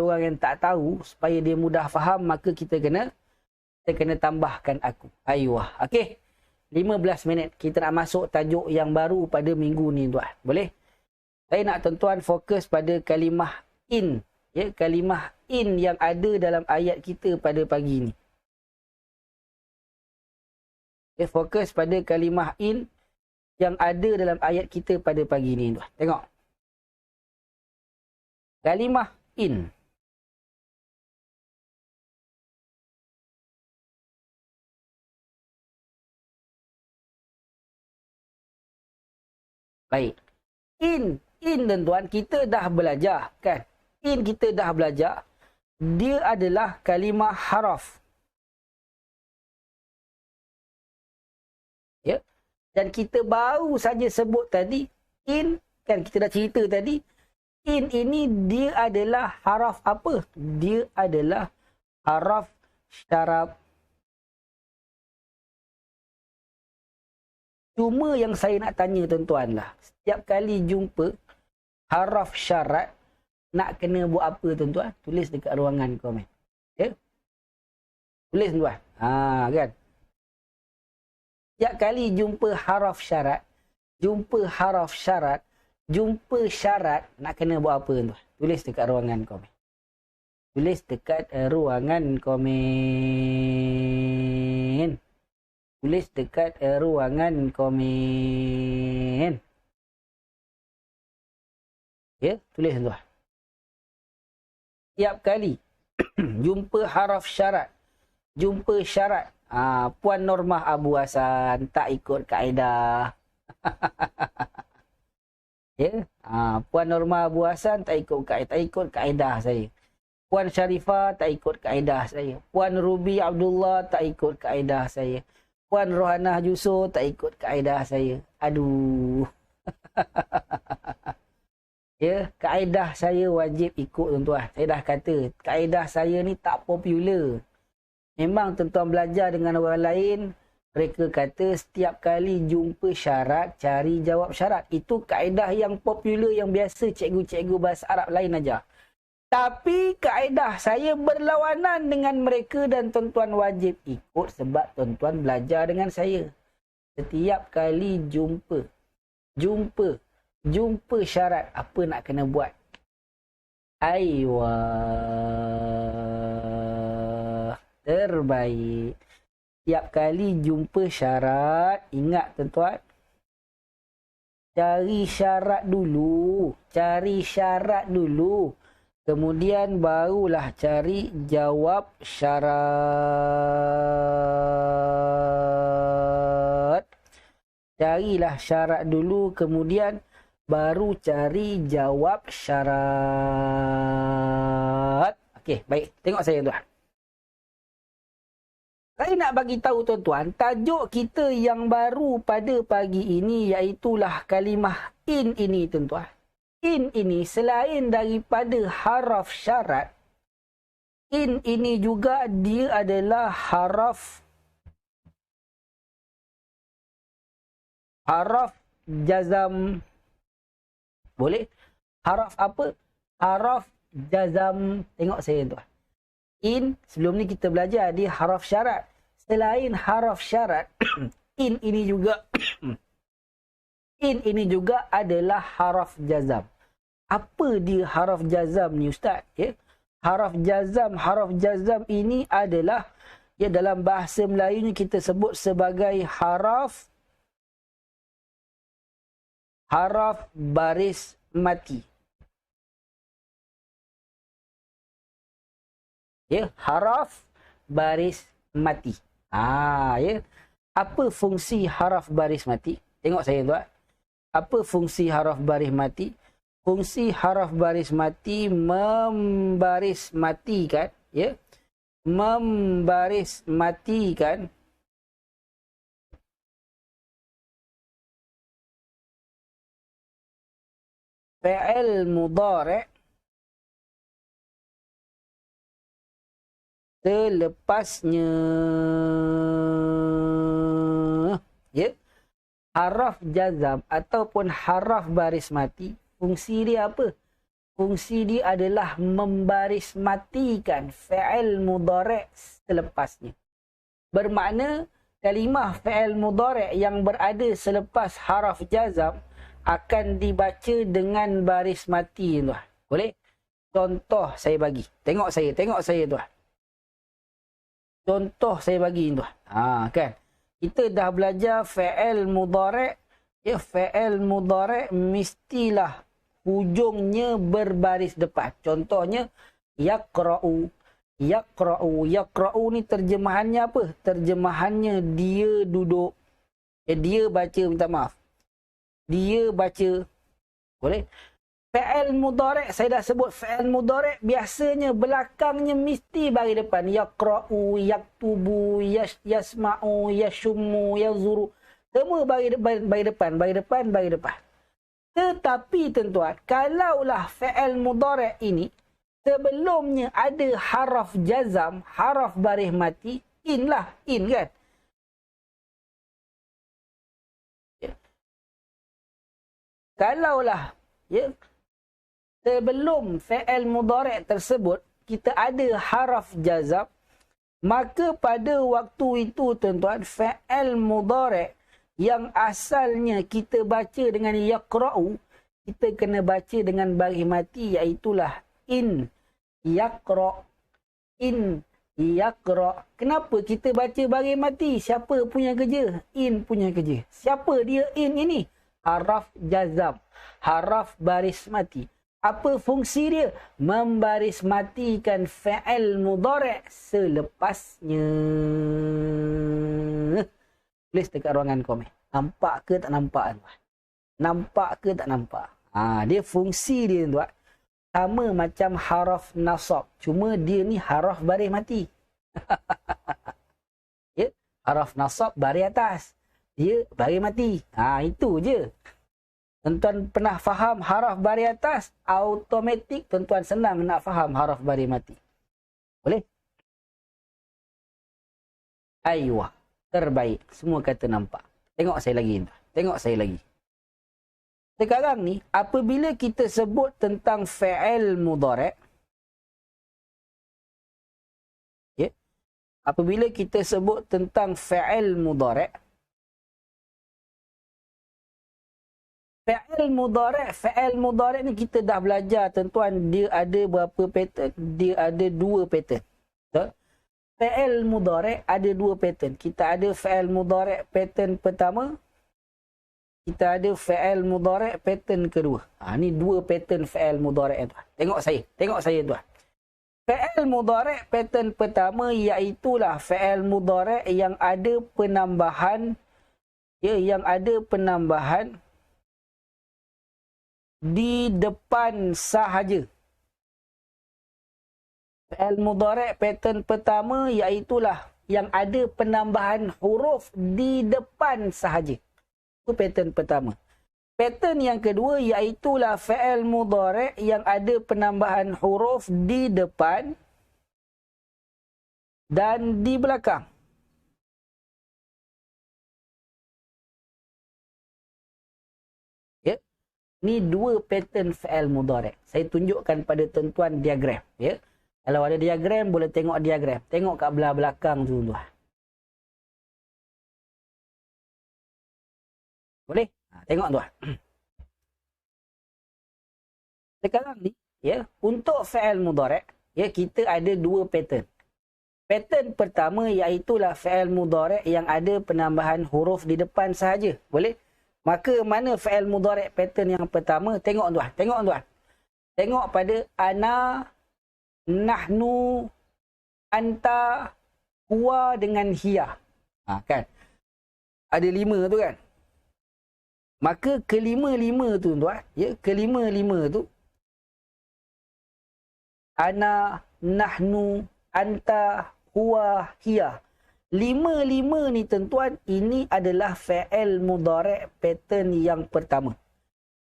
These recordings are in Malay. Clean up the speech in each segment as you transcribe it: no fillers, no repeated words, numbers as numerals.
orang yang tak tahu, supaya dia mudah faham, maka kita kena tambahkan aku. Ayuh. Okey. 15 minit. Kita nak masuk tajuk yang baru pada minggu ni, tuan. Boleh? Saya nak tuan-tuan fokus pada kalimah in. Ya, kalimah in yang ada dalam ayat kita pada pagi ni. Okay, fokus pada kalimah in yang ada dalam ayat kita pada pagi ni, tuan. Tengok. Kalimah in. Baik. In tuan-tuan, kita dah belajar, kan? In kita dah belajar. Dia adalah kalimah haraf. Ya. Dan kita baru saja sebut tadi, in, kan kita dah cerita tadi, in ini dia adalah haraf apa? Dia adalah haraf syaraf. Cuma yang saya nak tanya tuan-tuan lah, setiap kali jumpa haraf syarat, nak kena buat apa tuan-tuan? Tulis dekat ruangan komen. Ya? Tulis tuan. Kan? Setiap kali jumpa haraf syarat, jumpa syarat, nak kena buat apa tuan? Tulis dekat ruangan komen. Tulis dekat ruangan komen. Tulis dekat ruangan komen. Ya, tulis tuan. Setiap kali jumpa haraf syarat, Puan Normah Abu Hasan tak ikut kaedah. Ya, Puan Normah Abu Hasan tak ikut kaedah saya. Puan Sharifah tak ikut kaedah saya. Puan Ruby Abdullah tak ikut kaedah saya. Puan Rohanah Jusur tak ikut kaedah saya. Aduh. Ya, kaedah saya wajib ikut tuan-tuan. Saya dah kata, kaedah saya ni tak popular. Memang tuan-tuan belajar dengan orang lain, mereka kata setiap kali jumpa syarat, cari jawab syarat. Itu kaedah yang popular, yang biasa cikgu-cikgu bahasa Arab lain ajar. Tapi kaedah saya berlawanan dengan mereka dan tuan-tuan wajib ikut sebab tuan-tuan belajar dengan saya. Setiap kali jumpa syarat, apa nak kena buat? Aiwah. Terbaik. Setiap kali jumpa syarat, ingat tuan-tuan, cari syarat dulu. Kemudian barulah cari jawab syarat. Carilah syarat dulu, kemudian baru cari jawab syarat. Okey, baik. Tengok saya tuan. Saya nak bagi tahu tuan-tuan, tajuk kita yang baru pada pagi ini iaitulah kalimah in ini tuan-tuan. In ini selain daripada haraf syarat, in ini juga dia adalah haraf jazam. Boleh? Haraf apa? Haraf jazam. Tengok saya tuan. In, sebelum ni kita belajar dia haraf syarat. Selain haraf syarat, in ini juga adalah haraf jazam. Apa dia haraf jazam ni ustaz? Ya? Haraf jazam ini adalah, ya, dalam bahasa Melayu kita sebut sebagai haraf baris mati. Ya, haraf baris mati. Ya. Apa fungsi haraf baris mati? Tengok saya tuan. Apa fungsi haraf baris mati? Fungsi haraf baris mati membaris matikan, ya. Membaris matikan fi'il mudhari' selepasnya, ya. Haraf jazam ataupun haraf baris mati, fungsi dia apa? fungsi dia adalah membaris matikan fi'il mudhari' selepasnya. Bermakna kalimah fi'il mudhari' yang berada selepas haraf jazam akan dibaca dengan baris mati, tuan. Boleh? Contoh saya bagi. Tengok saya tuan. Contoh saya bagi, tuan. Kan? Kita dah belajar fi'il mudhari'. Ya, fi'il mudhari' mestilah hujungnya berbaris depan. Contohnya, yaqra'u. Yaqra'u ni terjemahannya apa? Terjemahannya dia duduk. Dia baca, minta maaf. Dia baca. Boleh? Fi'il mudhari', saya dah sebut fi'il mudhari' biasanya belakangnya mesti bagi depan. Yaqra'u, yaktubu, yasma'u, yashummu, yazuru. Semua bagi depan. Tetapi tuan-tuan, kalaulah fi'il mudhari' ini sebelumnya ada haraf jazam, haraf baris mati, in kan? Ya. Kalaulah, ya, sebelum fi'il mudhari' tersebut kita ada haraf jazam, maka pada waktu itu tuan-tuan, fi'il mudhari' yang asalnya kita baca dengan yaqra'u, kita kena baca dengan baris mati, iaitulah in yaqra'. In yaqra'. Kenapa kita baca baris mati? Siapa punya kerja? In punya kerja. Siapa dia in ini? Haraf jazam, haraf baris mati. Apa fungsi dia? Membaris matikan fi'il mudhari' selepasnya. Tulis dekat ruangan komen. Nampak ke tak nampak, tuan? Nampak ke tak nampak? Dia fungsi dia, tuan. Sama macam haraf nasab. Cuma dia ni haraf baris mati. Ya, haraf nasab baris atas. Dia baris mati. Itu je. Tuan-tuan pernah faham haraf baris atas? Automatik tuan-tuan senang nak faham haraf baris mati. Boleh? Aywa. Terbaik. Semua kata nampak. Tengok saya lagi. Tengok saya lagi. Sekarang ni, apabila kita sebut tentang fi'il mudhari', ya, apabila kita sebut tentang fi'il mudhari', fi'il mudhari' ni kita dah belajar, tuan-tuan, dia ada berapa pattern? Dia ada 2 pattern. Betul? Fi'il mudhari' ada 2 pattern. Kita ada fi'il mudhari' pattern pertama. Kita ada fi'il mudhari' pattern kedua. Ni 2 pattern fi'il mudhari', tuan. Tengok saya, tuan. Fi'il mudhari' pattern pertama iaitulah fi'il mudhari' yang ada penambahan, ya, yang ada penambahan di depan sahaja. Fi'il mudhari' pattern pertama iaitulah yang ada penambahan huruf di depan sahaja. Itu pattern pertama. Pattern yang kedua iaitulah fi'il mudhari' yang ada penambahan huruf di depan dan di belakang. Ya. Ni 2 pattern fi'il mudhari'. Saya tunjukkan pada tuan-tuan diagram, ya. Kalau ada diagram, boleh tengok diagram. Tengok kat belah belakang tu, tuan. Boleh? Tengok, tuan. Sekarang ni, ya, untuk fi'il mudhari', ya, kita ada 2 pattern. Pattern pertama iaitulah fi'il mudhari' yang ada penambahan huruf di depan sahaja. Boleh? Maka mana fi'il mudhari' pattern yang pertama? Tengok, tuan. Tengok pada ana, nahnu, anta, huwa dengan hiya. Kan? Ada 5 tu kan? Maka kelima-lima tu, tuan, ya, kelima-lima tu, ana, nahnu, anta, huwa, hiya. 5 ni, tuan, ini adalah fi'il mudhari' pattern yang pertama.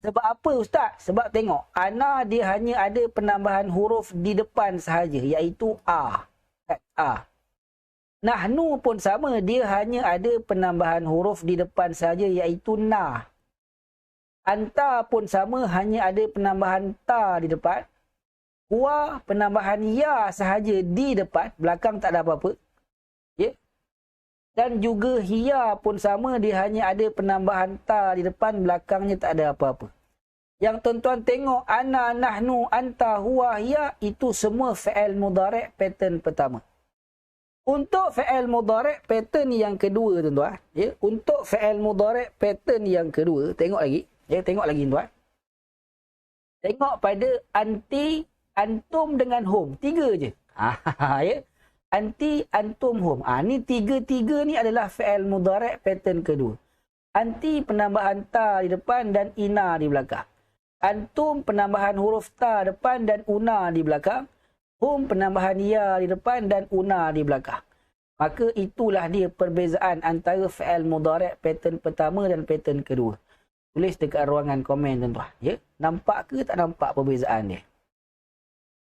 Sebab apa, Ustaz? Sebab tengok, ana dia hanya ada penambahan huruf di depan sahaja, iaitu a. A. Nahnu pun sama, dia hanya ada penambahan huruf di depan sahaja, iaitu na. Anta pun sama, hanya ada penambahan ta di depan. Huwa penambahan ya sahaja di depan, belakang tak ada apa-apa. Ya. Dan juga hiya pun sama, dia hanya ada penambahan ta di depan, belakangnya tak ada apa-apa. Yang tuan-tuan tengok, ana, nahnu, anta, huwa, hiya, itu semua fi'il mudhari' pattern pertama. Untuk fi'il mudhari' pattern yang kedua, tuan-tuan. Ya, untuk fi'il mudhari' pattern yang kedua, tengok lagi. Ya, tengok lagi, tuan. Tengok pada anti, antum dengan hum. 3 je. Ya. Anti, antum, hum. Ni 3 ni adalah fi'il mudhari' pattern kedua. Anti penambahan ta di depan dan ina di belakang. Antum penambahan huruf ta depan dan una di belakang. Hum penambahan ya di depan dan una di belakang. Maka itulah dia perbezaan antara fi'il mudhari' pattern pertama dan pattern kedua. Tulis dekat ruangan komen, tuan-tuan. Ya? Nampak ke tak nampak perbezaan dia?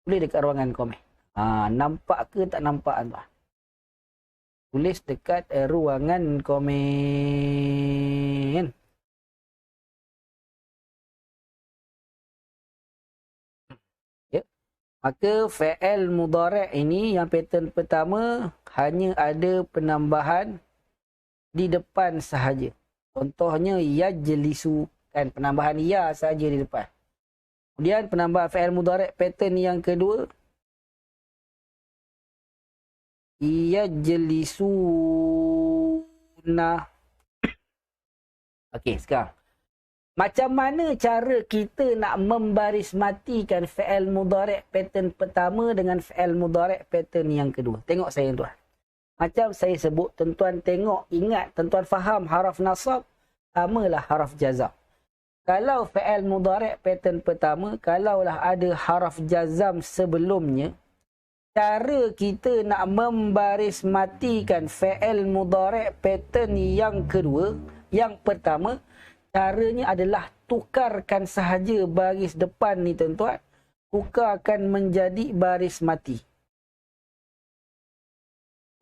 Tulis dekat ruangan komen. Nampak ke tak nampak, tuan-tuan? Tulis dekat ruangan komen. Maka fi'il mudhari' ini yang pattern pertama hanya ada penambahan di depan sahaja. Contohnya yajlisu, kan, penambahan ya sahaja di depan. Kemudian penambahan fi'il mudhari' pattern yang kedua, yajlisuna. Okey, sekarang macam mana cara kita nak membaris matikan fi'il mudhari' pattern pertama dengan fi'il mudhari' pattern yang kedua? Tengok saya, tuan. Macam saya sebut, tuan-tuan tengok, ingat, tuan-tuan faham haraf nasab samalah haraf jazam. Kalau fi'il mudhari' pattern pertama, kalaulah ada haraf jazam sebelumnya, cara kita nak membaris matikan fi'il mudhari' pattern yang kedua, yang pertama, caranya adalah tukarkan sahaja baris depan ni, tuan-tuan. Tukarkan menjadi baris mati.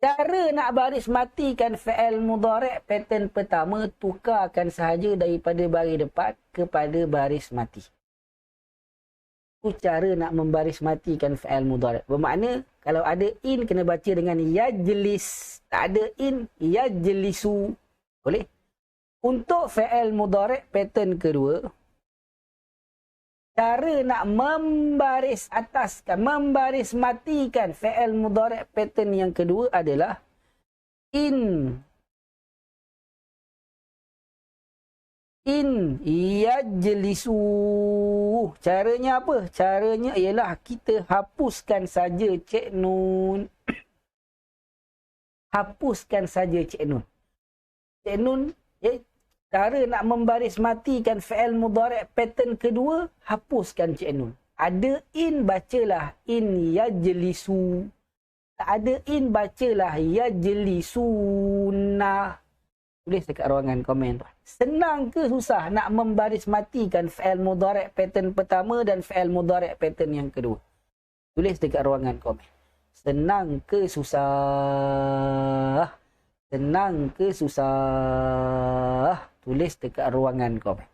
Cara nak baris matikan fi'il mudhari' pattern pertama, tukarkan sahaja daripada baris depan kepada baris mati. Itu cara nak membaris matikan fi'il mudhari'. Bermakna, kalau ada in, kena baca dengan yajlis. Tak ada in, yajlisu. Boleh? Untuk fi'il mudhari' pattern kedua, cara nak membaris ataskan, membaris matikan fi'il mudhari' pattern yang kedua adalah in yajlisu. Caranya apa? Caranya ialah kita hapuskan saja Cik Nun. Hapuskan saja Cik Nun. Cik Nun, ya, cara nak membaris matikan fi'il mudhari' pattern kedua, hapuskan Cik Nun. Ada in, bacalah in yajlisu. Tak ada in, bacalah yajlisuna. Tulis dekat ruangan komen, tuan. Senang ke susah nak membaris matikan fi'il mudhari' pattern pertama dan fi'il mudhari' pattern yang kedua? Tulis dekat ruangan komen. Senang ke susah? Senang ke susah? Tulis dekat ruangan komen.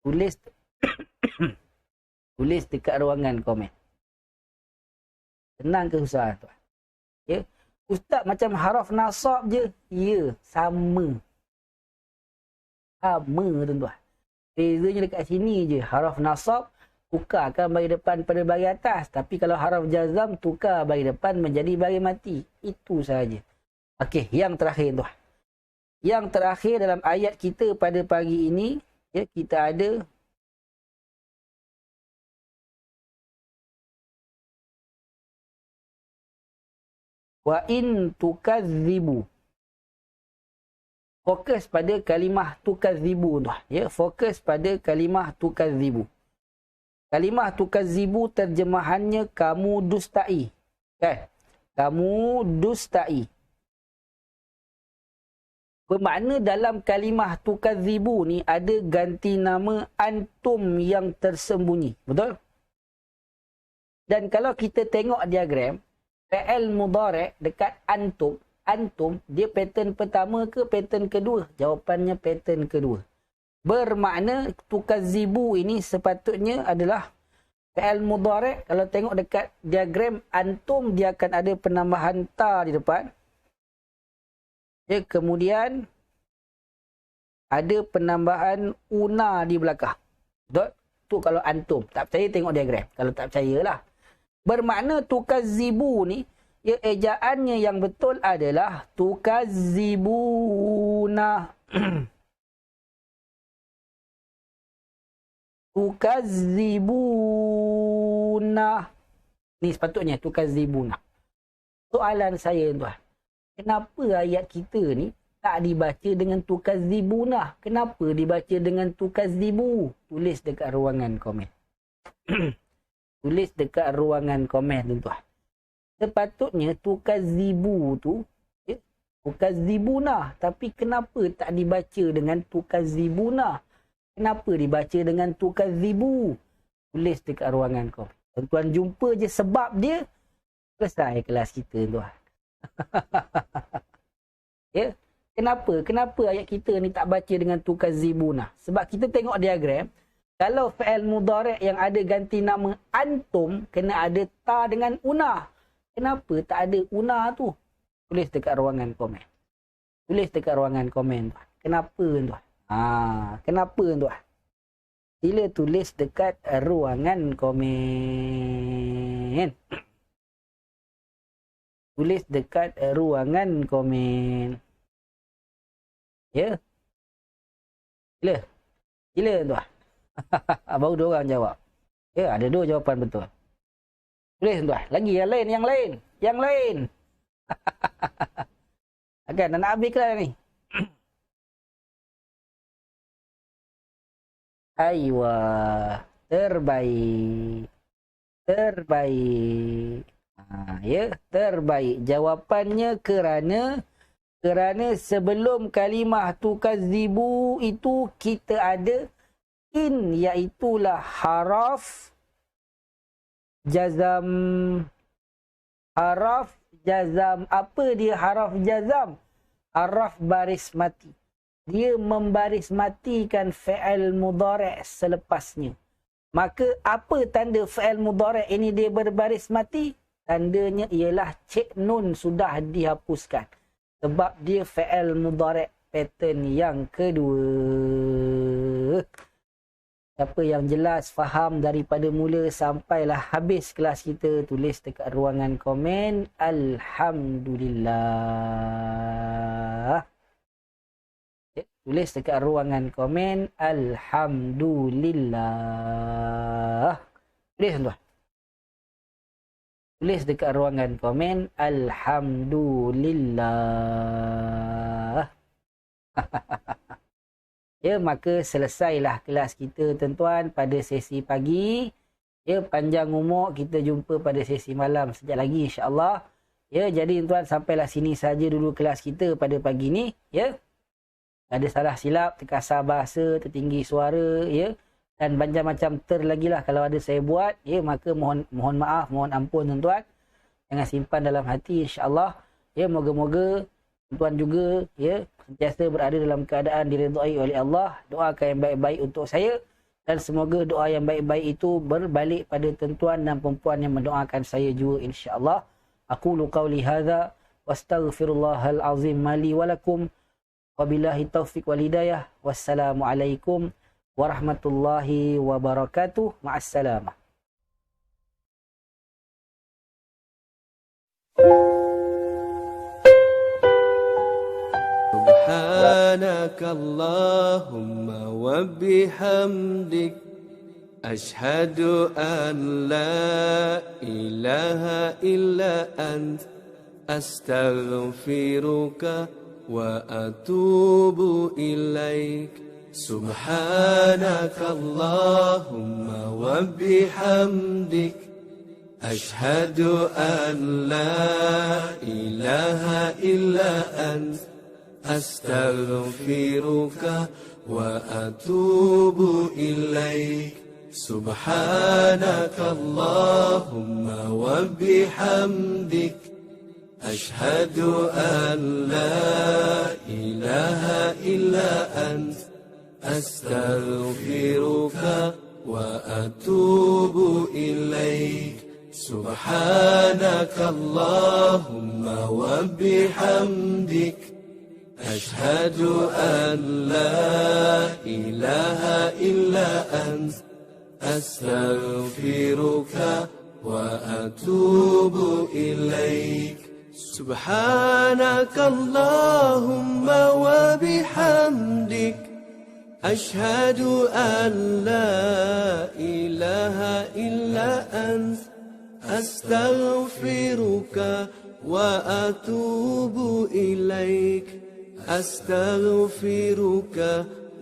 Tulis tulis dekat ruangan komen. Senang ke susah, tuan? Ya. Ustaz, macam haraf nasab je. Ya, sama. Sama, tuan-tuan. Bezanya dekat sini je. Haraf nasab tukarkan bagi depan pada bagi atas. Tapi kalau haraf jazam, tukar bagi depan menjadi bagi mati. Itu sahaja. Okey, yang terakhir, tuan. Yang terakhir dalam ayat kita pada pagi ini, ya, kita ada wa in tukadzibu. Fokus pada kalimah tukadzibu, tuan. Ya, fokus pada kalimah tukadzibu. Kalimah tukadzibu terjemahannya kamu dustai. Kan? Kamu dustai. Bermakna dalam kalimah tukadzibu ni ada ganti nama antum yang tersembunyi. Betul? Dan kalau kita tengok diagram, fi'il mudhari' dekat antum, antum dia pattern pertama ke pattern kedua? Jawapannya pattern kedua. Bermakna tukazibu ini sepatutnya adalah fi'il mudhari'. Kalau tengok dekat diagram antum, dia akan ada penambahan ta di depan. Ya, kemudian ada penambahan una di belakang. Dot. Tu kalau antum. Tak percaya tengok diagram. Kalau tak percayalah. Bermakna tukazibu ni, ya, ejaannya yang betul adalah tukazibuna. Tukazibuna. Ni sepatutnya tukazibuna. Soalan saya tuan, kenapa ayat kita ni tak dibaca dengan tukazibuna? Kenapa dibaca dengan tukazibu? Tulis dekat ruangan komen. Tulis dekat ruangan komen tuan. Sepatutnya tukazibu tu, ya, tukazibuna. Tapi kenapa tak dibaca dengan tukazibuna? Kenapa dibaca dengan tukazibu? Tulis dekat ruangan komen. Tuan jumpa je sebab dia, selesai kelas kita tuan. Ya, kenapa? Kenapa ayat kita ni tak baca dengan tukazibuna? Sebab kita tengok diagram, kalau fi'il mudhari' yang ada ganti nama antum, kena ada ta dengan una. Kenapa tak ada una tu? Tulis dekat ruangan komen. Tulis dekat ruangan komen tuan. Kenapa tuan? Kenapa tuan? Sila tulis dekat ruangan komen. Tulis dekat ruangan komen. Ya. Sila. Sila tuan. Baru 2 orang jawab. Ya, ada 2 jawapan betul. Tulis tuan. Lagi yang lain, yang lain. Yang lain. Akan nak habis kelas ni. Aywa. Terbaik. Terbaik. Ya, terbaik. Jawapannya kerana sebelum kalimah tukazibu itu kita ada in, iaitulah haraf jazam. Haraf jazam. Apa dia haraf jazam? Haraf baris mati. Dia membaris matikan fi'il mudhari' selepasnya. Maka apa tanda fi'il mudhari' ini dia berbaris mati? Tandanya ialah cek nun sudah dihapuskan. Sebab dia fi'il mudhari' pattern yang kedua. Siapa yang jelas, faham daripada mula sampailah habis kelas kita, tulis dekat ruangan komen. Alhamdulillah. Tulis dekat ruangan komen. Alhamdulillah. Tulis tuan. Tulis dekat ruangan komen. Alhamdulillah. Ya, maka selesailah kelas kita tuan-tuan pada sesi pagi. Ya, panjang umur, kita jumpa pada sesi malam sekejap lagi insya-Allah. Ya, jadi tuan-tuan sampailah sini saja dulu kelas kita pada pagi ni, ya. Ada salah silap, terkasar bahasa, tertinggi suara, ya. Dan macam-macam lagi lah kalau ada saya buat, ya, maka mohon maaf, mohon ampun tuan-tuan. Jangan simpan dalam hati insya-Allah. Ya, moga-moga tuan juga, ya, sentiasa berada dalam keadaan diridai oleh Allah. Doakan yang baik-baik untuk saya dan semoga doa yang baik-baik itu berbalik pada tuan-tuan dan puan yang mendoakan saya juga insya-Allah. Aqulu qauli hadza wastaghfirullahal azim li wa lakum. Wabillahi taufiq wal hidayah. Wassalamualaikum warahmatullahi wabarakatuh. Ma'assalamah. سبحانك اللهم وبحمدك أشهد أن لا إله إلا أنت أستغفرك وأتوب إليك سبحانك اللهم وبحمدك أشهد أن لا إله إلا أنت أستغفرك وأتوب إليك سبحانك اللهم وبحمدك أشهد أن لا إله إلا أنت أستغفرك وأتوب إليك سبحانك اللهم وبحمدك أشهد أن لا إله إلا أنت أستغفرك وأتوب إليك سبحانك اللهم وبحمدك أشهد أن لا إله إلا أنت أستغفرك وأتوب إليك أستغفرك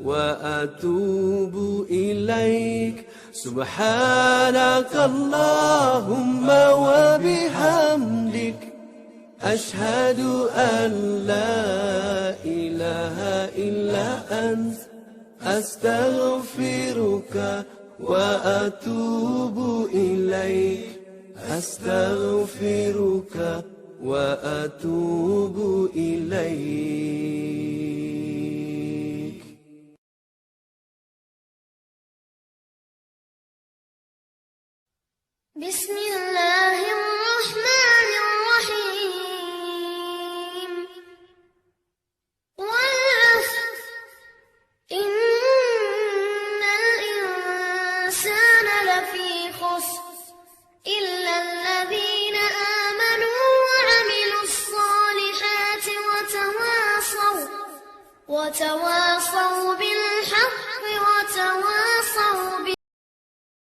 وأتوب إليك سبحانك اللهم وبحمدك أشهد أن لا إله إلا أنت أستغفرك وأتوب إليك أستغفرك وأتوب إليك. بسم الله الرحمن الرحيم والعصر إن الإنسان لفي خسر إلا الذين آمنوا وعملوا الصالحات وتواصوا بالحق